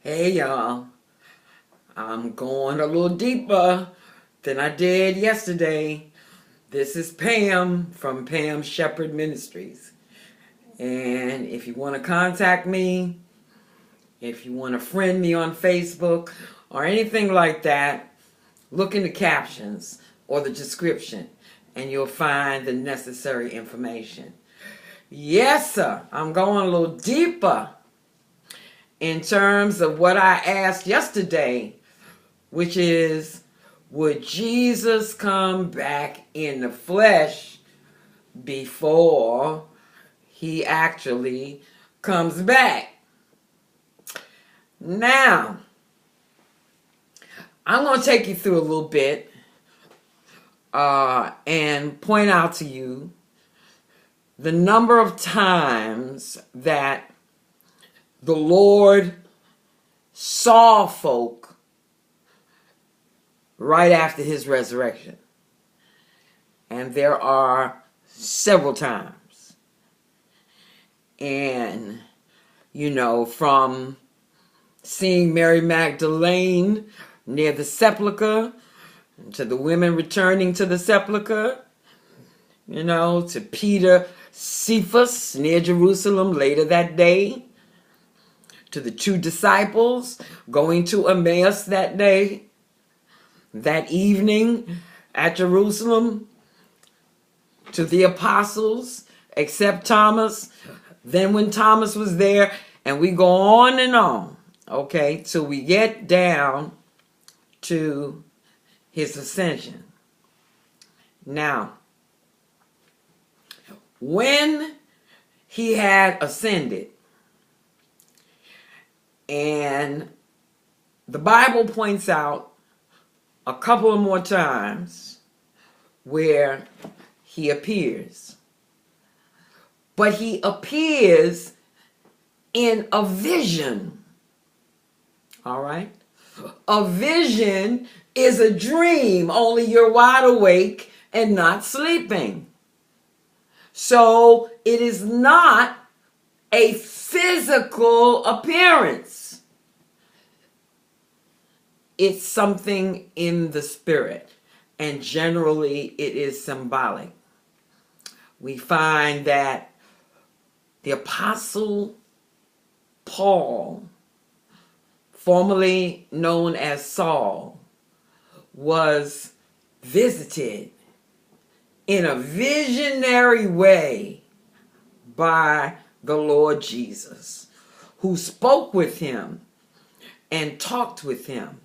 Hey y'all, I'm going a little deeper than I did yesterday. This is Pam from Pam Sheppard Ministries. And if you want to contact me, if you want to friend me on Facebook or anything like that, look in the captions or the description and you'll find the necessary information. Yes, sir, I'm going a little deeper in terms of what I asked yesterday, which is, would Jesus come back in the flesh before he actually comes back? Now, I'm going to take you through a little bit and point out to you the number of times that the Lord saw folk right after his resurrection. And there are several times. And, from seeing Mary Magdalene near the sepulchre, to the women returning to the sepulchre, to Peter Cephas near Jerusalem later that day, to the two disciples going to Emmaus that day, that evening at Jerusalem, to the apostles, except Thomas, then when Thomas was there, and we go on and on, okay, till we get down to his ascension. Now, when he had ascended, and the Bible points out a couple of more times where he appears. But he appears in a vision. All right? A vision is a dream, only you're wide awake and not sleeping. So it is not a physical appearance. It's something in the spirit, and generally it is symbolic. We find that the Apostle Paul, formerly known as Saul, was visited in a visionary way by the Lord Jesus, who spoke with him and talked with him.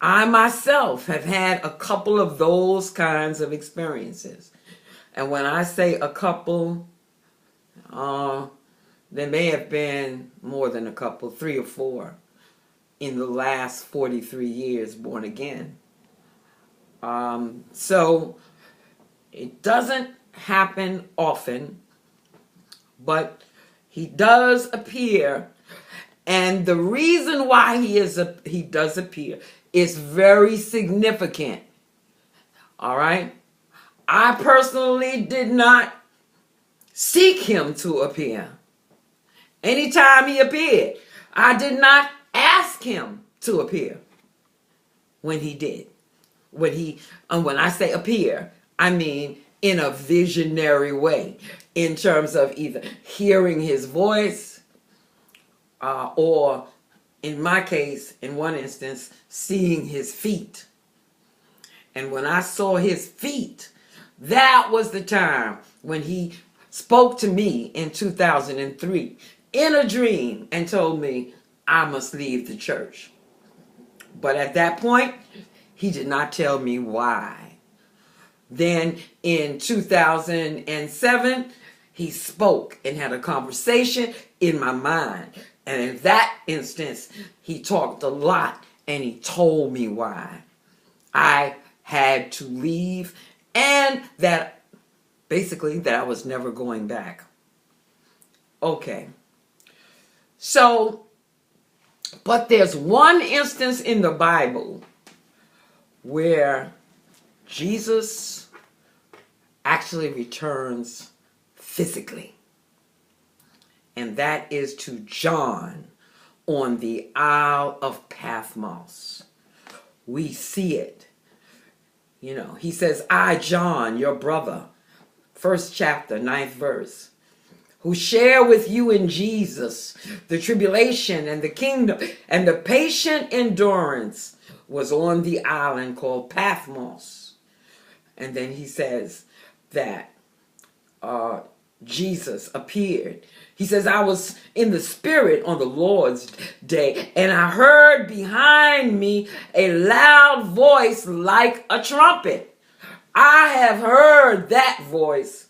I myself have had a couple of those kinds of experiences. And when I say a couple, there may have been more than a couple, 3 or 4, in the last 43 years born again. So it doesn't happen often, but he does appear. And the reason why he does appear is very significant. All right? I personally did not seek him to appear. Anytime he appeared, I did not ask him to appear. When he did. When I say appear, I mean in a visionary way, in terms of either hearing his voice or, in my case, in one instance, seeing his feet. And when I saw his feet, that was the time when he spoke to me in 2003 in a dream and told me I must leave the church. But at that point, he did not tell me why. Then in 2007, he spoke and had a conversation in my mind. And in that instance, he talked a lot and he told me why I had to leave, and that basically that I was never going back. Okay. So, but there's one instance in the Bible where Jesus actually returns physically. And that is to John on the Isle of Patmos. We see it. You know, he says, I, John, your brother, 1st chapter, 9th verse, who share with you in Jesus the tribulation and the kingdom and the patient endurance, was on the island called Patmos. And then he says that Jesus appeared. He says, I was in the Spirit on the Lord's day, and I heard behind me a loud voice like a trumpet. I have heard that voice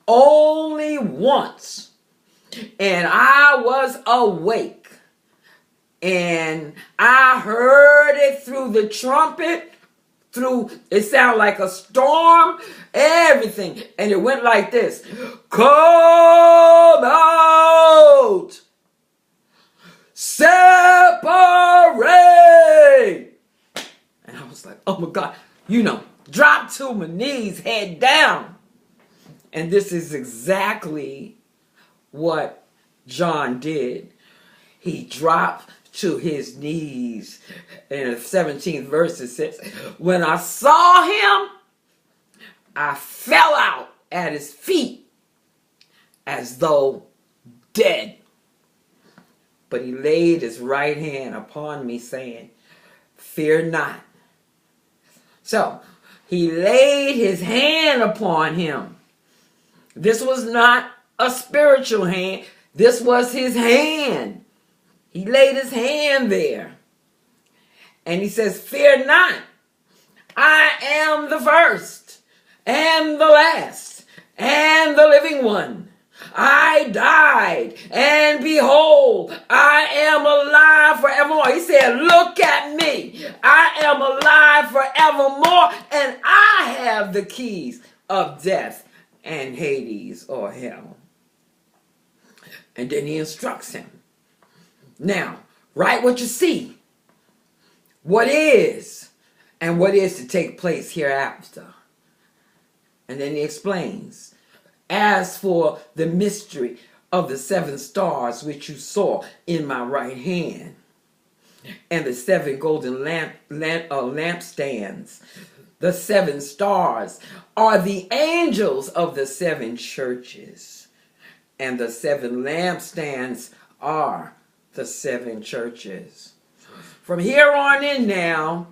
only once, and I was awake, and I heard it through the trumpet, it sounded like a storm, everything, and it went like this: come out, separate. And I was like, oh my God, drop to my knees, head down. And this is exactly what John did. He dropped to his knees. In the 17th verse it says, when I saw him, I fell out at his feet as though dead. But he laid his right hand upon me, saying, fear not. So he laid his hand upon him. This was not a spiritual hand. This was his hand. He laid his hand there. And he says, fear not. I am the first and the last and the living one. I died, and behold, I am alive forevermore. He said, look at me. I am alive forevermore, and I have the keys of death and Hades, or hell. And then he instructs him. Now, write what you see, what is, and what is to take place hereafter. And then he explains, as for the mystery of the 7 stars which you saw in my right hand, and the 7 golden lampstands, the 7 stars are the angels of the 7 churches, and the 7 lampstands are the 7 churches. From here on in now,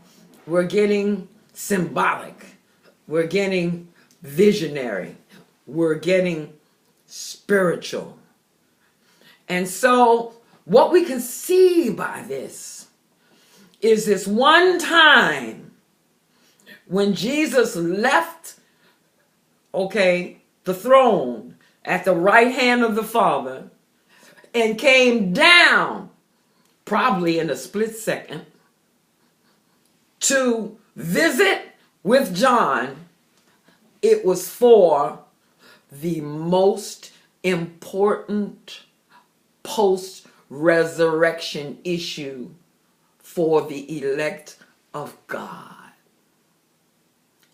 we're getting symbolic. We're getting visionary. We're getting spiritual. And so what we can see by this is this one time when Jesus left, the throne at the right hand of the Father and came down, probably in a split second, to visit with John. It was for the most important post-resurrection issue for the elect of God.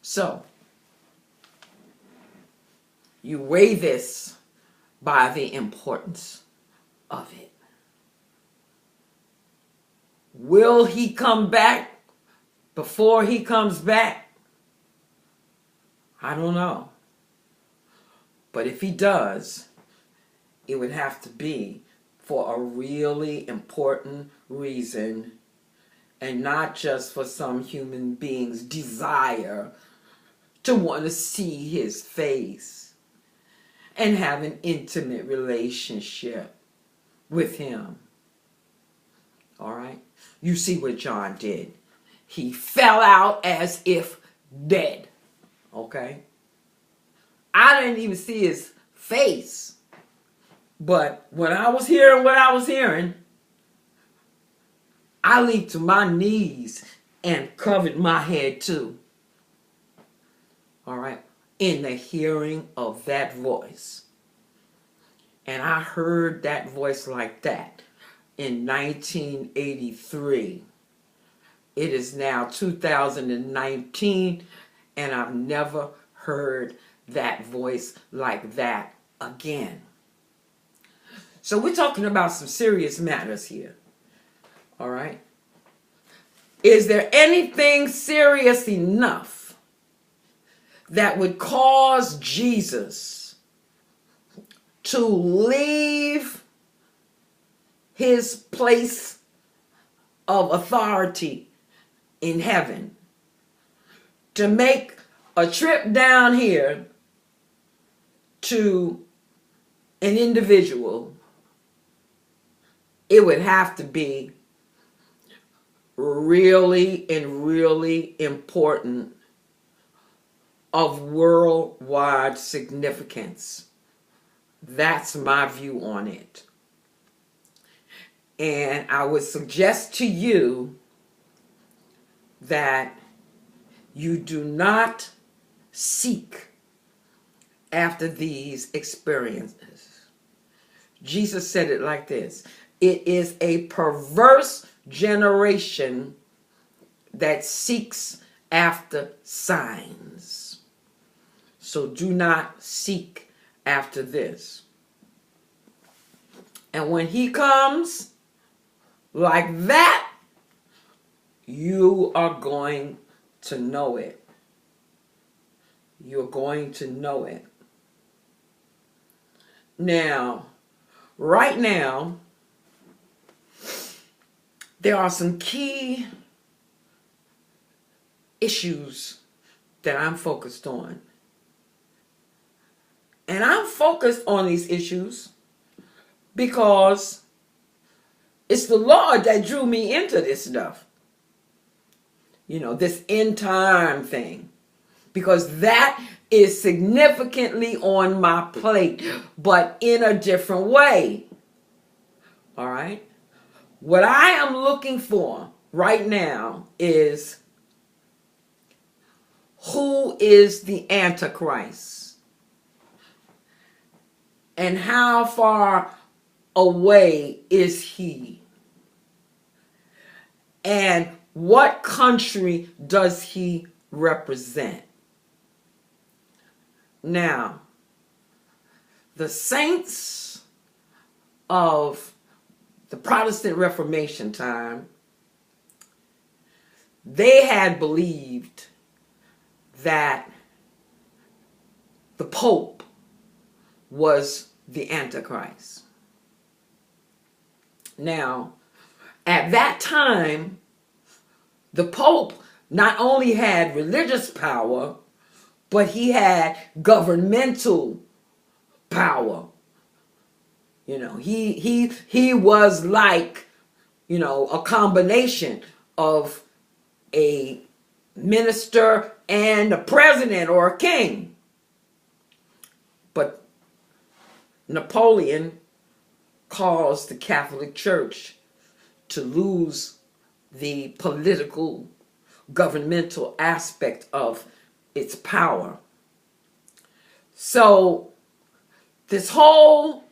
So, you weigh this by the importance of it. Will he come back before he comes back? I don't know. But if he does, it would have to be for a really important reason, and not just for some human being's desire to want to see his face and have an intimate relationship with him. All right? You see what John did. He fell out as if dead. Okay? I didn't even see his face. But when I was hearing what I was hearing, I leaped to my knees and covered my head too. All right? In the hearing of that voice. And I heard that voice like that in 1983. It is now 2019, and I've never heard that voice like that again. So we're talking about some serious matters here. All right. Is there anything serious enough that would cause Jesus to leave his place of authority in heaven to make a trip down here to an individual? It would have to be really and really important, of worldwide significance. That's my view on it. And I would suggest to you that you do not seek after these experiences. Jesus said it like this: it is a perverse generation that seeks after signs. So do not seek after this. And when he comes like that, you are going to know it. You're going to know it. Now, right now, there are some key issues that I'm focused on. And I'm focused on these issues because it's the Lord that drew me into this stuff. You know, this end time thing. Because that is significantly on my plate, but in a different way. All right? What I am looking for right now is, who is the Antichrist? And how far away is he? And what country does he represent? Now, the saints of the Protestant Reformation time, they had believed that the Pope was the Antichrist. Now, at that time, the Pope not only had religious power, but he had governmental power. You know, he was like, you know, a combination of a minister and a president or a king. But Napoleon caused the Catholic Church to lose the political, governmental aspect of its power. So this whole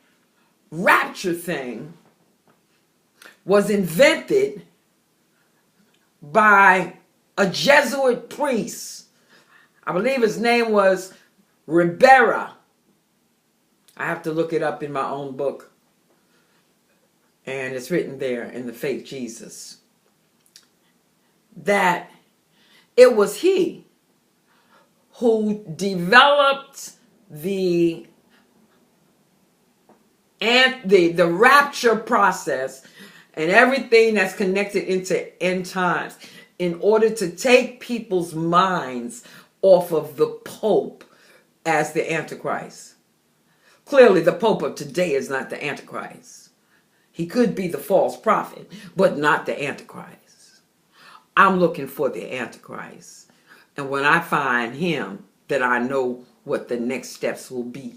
rapture thing was invented by a Jesuit priest. I believe his name was Ribera. I have to look it up in my own book. And it's written there in The Fake Jesus. That it was he who developed the rapture process and everything that's connected into end times in order to take people's minds off of the Pope as the Antichrist. Clearly, the Pope of today is not the Antichrist. He could be the false prophet, but not the Antichrist. I'm looking for the Antichrist. And when I find him, then I know what the next steps will be.